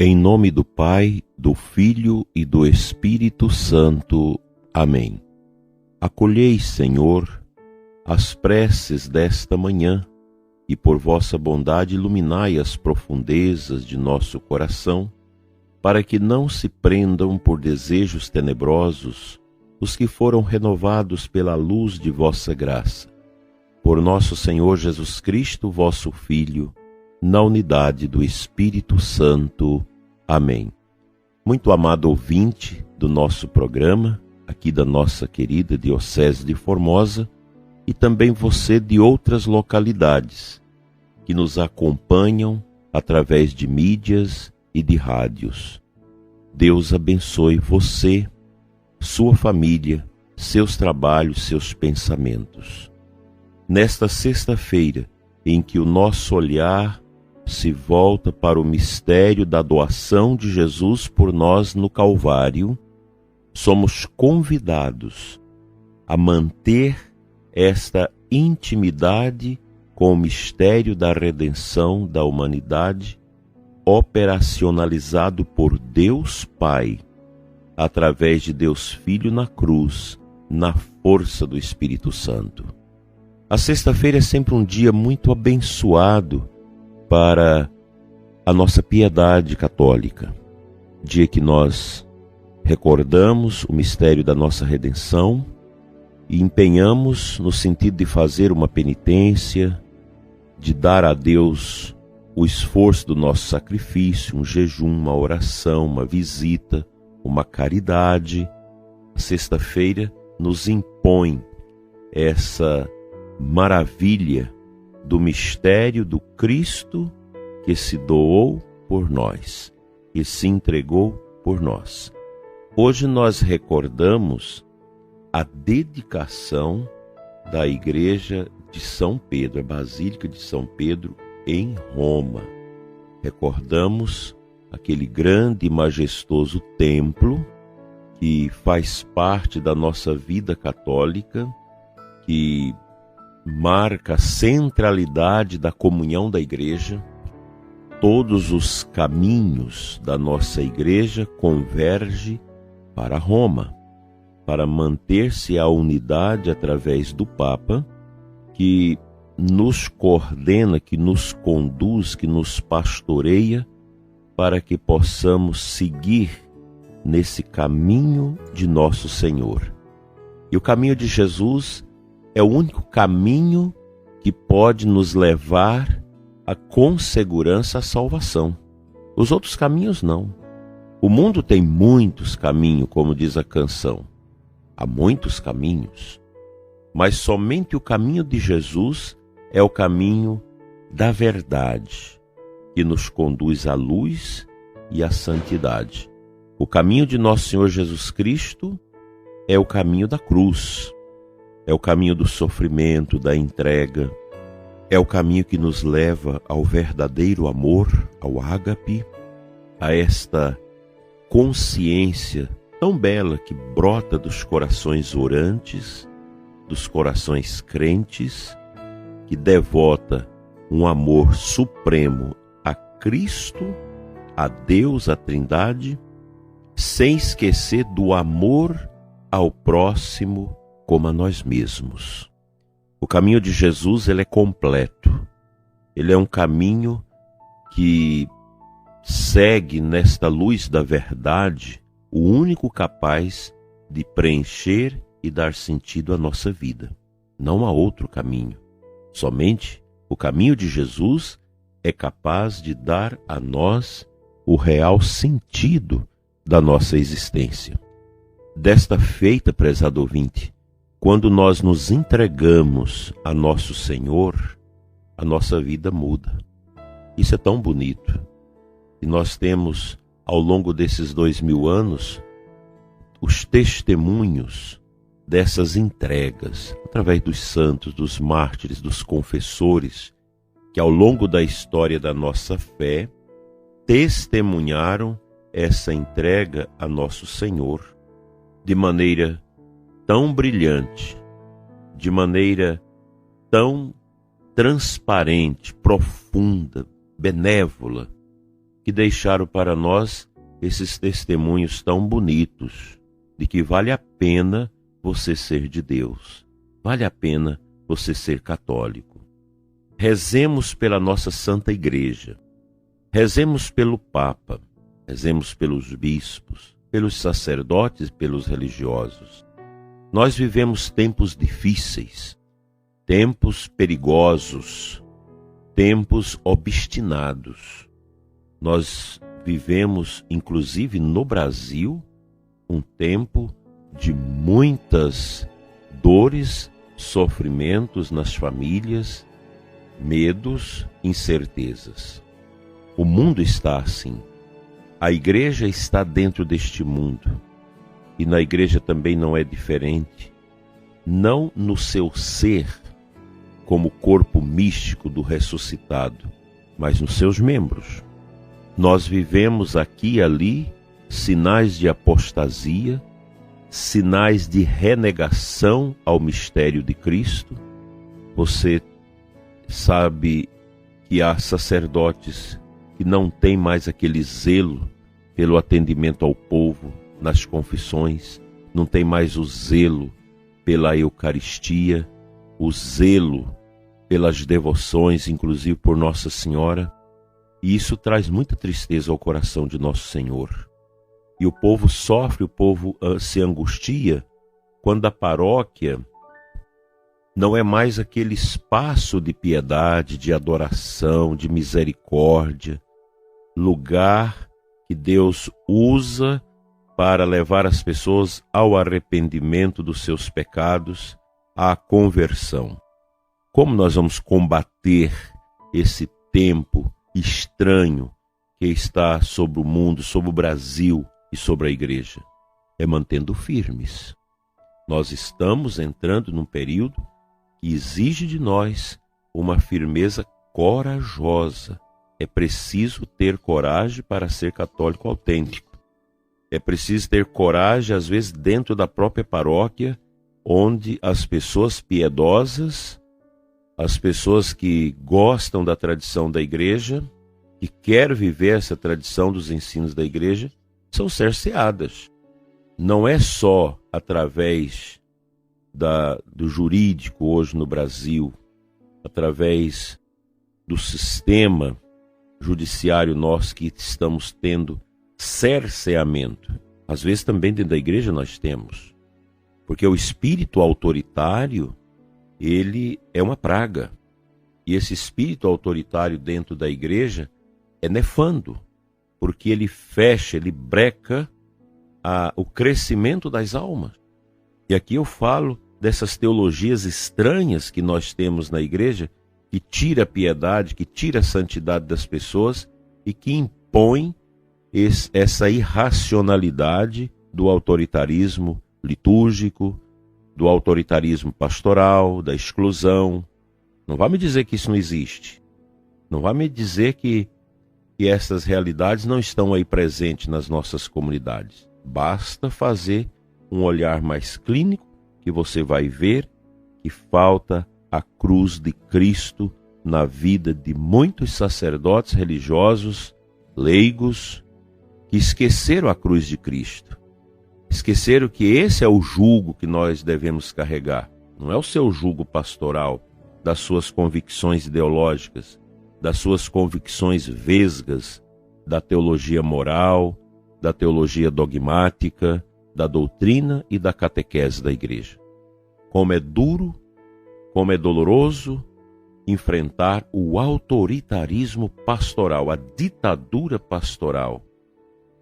Em nome do Pai, do Filho e do Espírito Santo. Amém. Acolhei, Senhor, as preces desta manhã e por vossa bondade iluminai as profundezas de nosso coração, para que não se prendam por desejos tenebrosos os que foram renovados pela luz de vossa graça. Por nosso Senhor Jesus Cristo, vosso Filho, na unidade do Espírito Santo. Amém. Muito amado ouvinte do nosso programa, aqui da nossa querida Diocese de Formosa, e também você de outras localidades que nos acompanham através de mídias e de rádios. Deus abençoe você, sua família, seus trabalhos, seus pensamentos. Nesta sexta-feira, em que o nosso olhar se volta para o mistério da doação de Jesus por nós no Calvário, somos convidados a manter esta intimidade com o mistério da redenção da humanidade, operacionalizado por Deus Pai, através de Deus Filho na cruz, na força do Espírito Santo. A sexta-feira é sempre um dia muito abençoado para a nossa piedade católica, dia que nós recordamos o mistério da nossa redenção e empenhamos no sentido de fazer uma penitência, de dar a Deus o esforço do nosso sacrifício, um jejum, uma oração, uma visita, uma caridade. A sexta-feira nos impõe essa maravilha do mistério do Cristo que se doou por nós, que se entregou por nós. Hoje nós recordamos a dedicação da Igreja de São Pedro, a Basílica de São Pedro em Roma. Recordamos aquele grande e majestoso templo que faz parte da nossa vida católica, que marca a centralidade da comunhão da Igreja. Todos os caminhos da nossa Igreja convergem para Roma, para manter-se a unidade através do Papa, que nos coordena, que nos conduz, que nos pastoreia, para que possamos seguir nesse caminho de nosso Senhor. E o caminho de Jesus é o único caminho que pode nos levar com segurança à salvação. Os outros caminhos não. O mundo tem muitos caminhos, como diz a canção. Há muitos caminhos, mas somente o caminho de Jesus é o caminho da verdade, que nos conduz à luz e à santidade. O caminho de nosso Senhor Jesus Cristo é o caminho da cruz. É o caminho do sofrimento, da entrega. É o caminho que nos leva ao verdadeiro amor, ao ágape, a esta consciência tão bela que brota dos corações orantes, dos corações crentes, que devota um amor supremo a Cristo, a Deus, a Trindade, sem esquecer do amor ao próximo como a nós mesmos. O caminho de Jesus, ele é completo. Ele é um caminho que segue nesta luz da verdade, o único capaz de preencher e dar sentido à nossa vida. Não há outro caminho. Somente o caminho de Jesus é capaz de dar a nós o real sentido da nossa existência. Desta feita, prezado ouvinte, quando nós nos entregamos a nosso Senhor, a nossa vida muda. Isso é tão bonito. E nós temos, ao longo desses 2000 anos, os testemunhos dessas entregas, através dos santos, dos mártires, dos confessores, que ao longo da história da nossa fé, testemunharam essa entrega a nosso Senhor de maneira tão brilhante, de maneira tão transparente, profunda, benévola, que deixaram para nós esses testemunhos tão bonitos de que vale a pena você ser de Deus, vale a pena você ser católico. Rezemos pela nossa Santa Igreja, rezemos pelo Papa, rezemos pelos bispos, pelos sacerdotes e pelos religiosos. Nós vivemos tempos difíceis, tempos perigosos, tempos obstinados. Nós vivemos, inclusive no Brasil, um tempo de muitas dores, sofrimentos nas famílias, medos, incertezas. O mundo está assim. A igreja está dentro deste mundo. E na igreja também não é diferente. Não no seu ser, como corpo místico do ressuscitado, mas nos seus membros. Nós vivemos aqui e ali sinais de apostasia, sinais de renegação ao mistério de Cristo. Você sabe que há sacerdotes que não têm mais aquele zelo pelo atendimento ao povo nas confissões, não tem mais o zelo pela Eucaristia, o zelo pelas devoções, inclusive por Nossa Senhora, e isso traz muita tristeza ao coração de Nosso Senhor. E o povo sofre, o povo se angustia quando a paróquia não é mais aquele espaço de piedade, de adoração, de misericórdia, lugar que Deus usa para levar as pessoas ao arrependimento dos seus pecados, à conversão. Como nós vamos combater esse tempo estranho que está sobre o mundo, sobre o Brasil e sobre a igreja? É mantendo firmes. Nós estamos entrando num período que exige de nós uma firmeza corajosa. É preciso ter coragem para ser católico autêntico. É preciso ter coragem, às vezes, dentro da própria paróquia, onde as pessoas piedosas, as pessoas que gostam da tradição da igreja, que querem viver essa tradição dos ensinos da igreja, são cerceadas. Não é só através do jurídico hoje no Brasil, através do sistema judiciário nosso que estamos tendo cerceamento. Às vezes também dentro da igreja nós temos. Porque o espírito autoritário, ele é uma praga. E esse espírito autoritário dentro da igreja é nefando, porque ele fecha, ele breca o crescimento das almas. E aqui eu falo dessas teologias estranhas que nós temos na igreja, que tira a piedade, que tira a santidade das pessoas e que impõe essa irracionalidade do autoritarismo litúrgico, do autoritarismo pastoral, da exclusão. Não vá me dizer que isso não existe. Não vá me dizer que essas realidades não estão aí presentes nas nossas comunidades. Basta fazer um olhar mais clínico que você vai ver que falta a cruz de Cristo na vida de muitos sacerdotes religiosos, leigos, que esqueceram a cruz de Cristo. Esqueceram que esse é o jugo que nós devemos carregar. Não é o seu jugo pastoral, das suas convicções ideológicas, das suas convicções vesgas, da teologia moral, da teologia dogmática, da doutrina e da catequese da igreja. Como é duro, como é doloroso enfrentar o autoritarismo pastoral, a ditadura pastoral,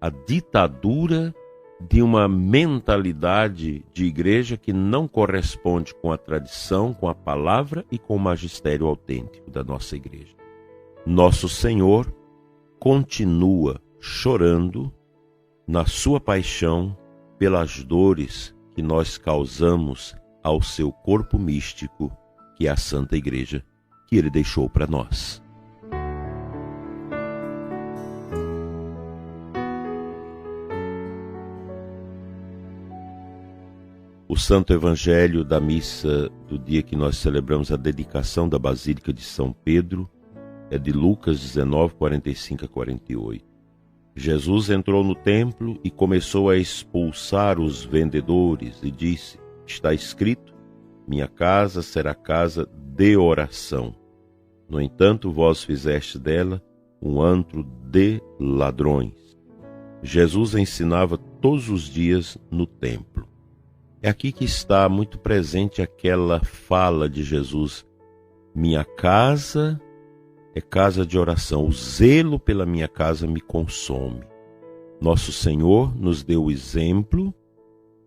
a ditadura de uma mentalidade de igreja que não corresponde com a tradição, com a palavra e com o magistério autêntico da nossa igreja. Nosso Senhor continua chorando na sua paixão pelas dores que nós causamos ao seu corpo místico, que é a Santa Igreja, que ele deixou para nós. O Santo Evangelho da missa do dia que nós celebramos a dedicação da Basílica de São Pedro é de Lucas 19, 45 a 48. Jesus entrou no templo e começou a expulsar os vendedores e disse: está escrito, minha casa será casa de oração. No entanto, vós fizeste dela um antro de ladrões. Jesus ensinava todos os dias no templo. É aqui que está muito presente aquela fala de Jesus: minha casa é casa de oração, o zelo pela minha casa me consome. Nosso Senhor nos deu o exemplo,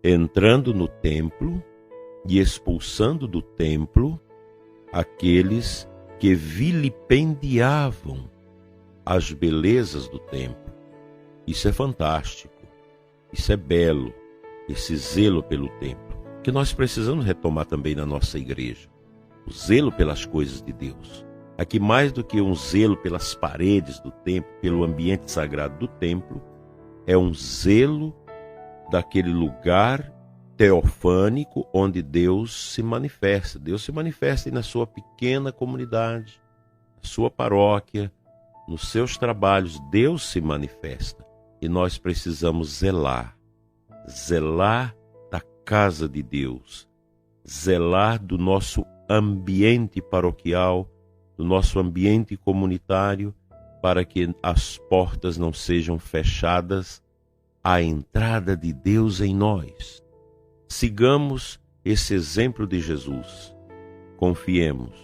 entrando no templo e expulsando do templo aqueles que vilipendiavam as belezas do templo. Isso é fantástico, isso é belo, esse zelo pelo templo, que nós precisamos retomar também na nossa igreja. O zelo pelas coisas de Deus. Aqui, mais do que um zelo pelas paredes do templo, pelo ambiente sagrado do templo, é um zelo daquele lugar teofânico onde Deus se manifesta. Deus se manifesta na sua pequena comunidade, na sua paróquia, nos seus trabalhos. Deus se manifesta e nós precisamos zelar da casa de Deus, zelar do nosso ambiente paroquial, do nosso ambiente comunitário, para que as portas não sejam fechadas à entrada de Deus em nós. Sigamos esse exemplo de Jesus. Confiemos,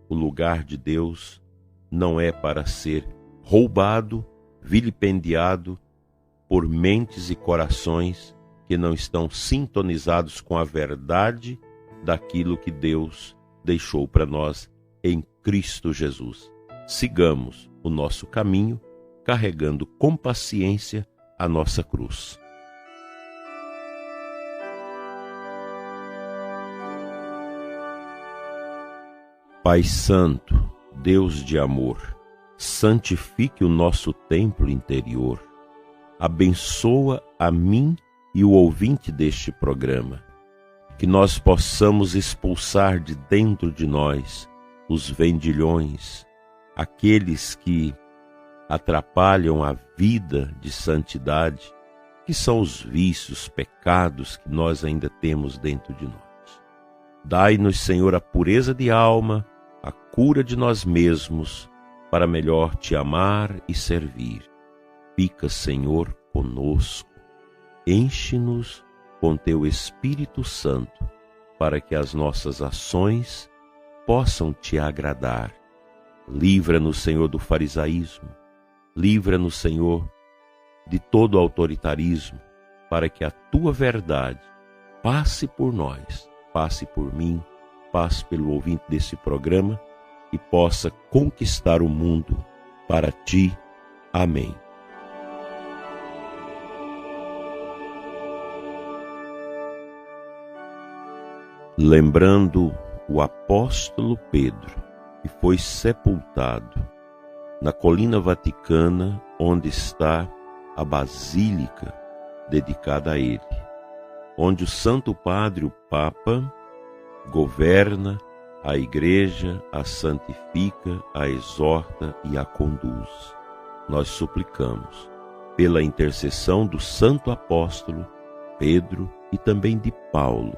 o lugar de Deus não é para ser roubado, vilipendiado por mentes e corações que não estão sintonizados com a verdade daquilo que Deus deixou para nós em Cristo Jesus. Sigamos o nosso caminho, carregando com paciência a nossa cruz. Pai Santo, Deus de amor, santifique o nosso templo interior. Abençoa a mim e o ouvinte deste programa, que nós possamos expulsar de dentro de nós os vendilhões, aqueles que atrapalham a vida de santidade, que são os vícios, pecados que nós ainda temos dentro de nós. Dai-nos, Senhor, a pureza de alma, a cura de nós mesmos, para melhor te amar e servir. Fica, Senhor, conosco. Enche-nos com teu Espírito Santo, para que as nossas ações possam te agradar. Livra-nos, Senhor, do farisaísmo. Livra-nos, Senhor, de todo autoritarismo, para que a tua verdade passe por nós, passe por mim, passe pelo ouvinte desse programa e possa conquistar o mundo para ti. Amém. Lembrando o apóstolo Pedro, que foi sepultado na colina vaticana, onde está a basílica dedicada a ele, onde o Santo Padre, o Papa, governa a igreja, a santifica, a exorta e a conduz. Nós suplicamos, pela intercessão do Santo Apóstolo Pedro e também de Paulo,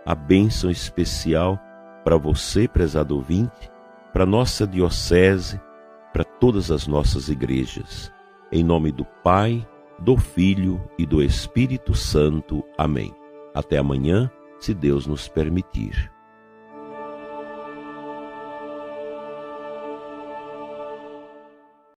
a bênção especial para você, prezado ouvinte, para nossa diocese, para todas as nossas igrejas. Em nome do Pai, do Filho e do Espírito Santo. Amém. Até amanhã, se Deus nos permitir.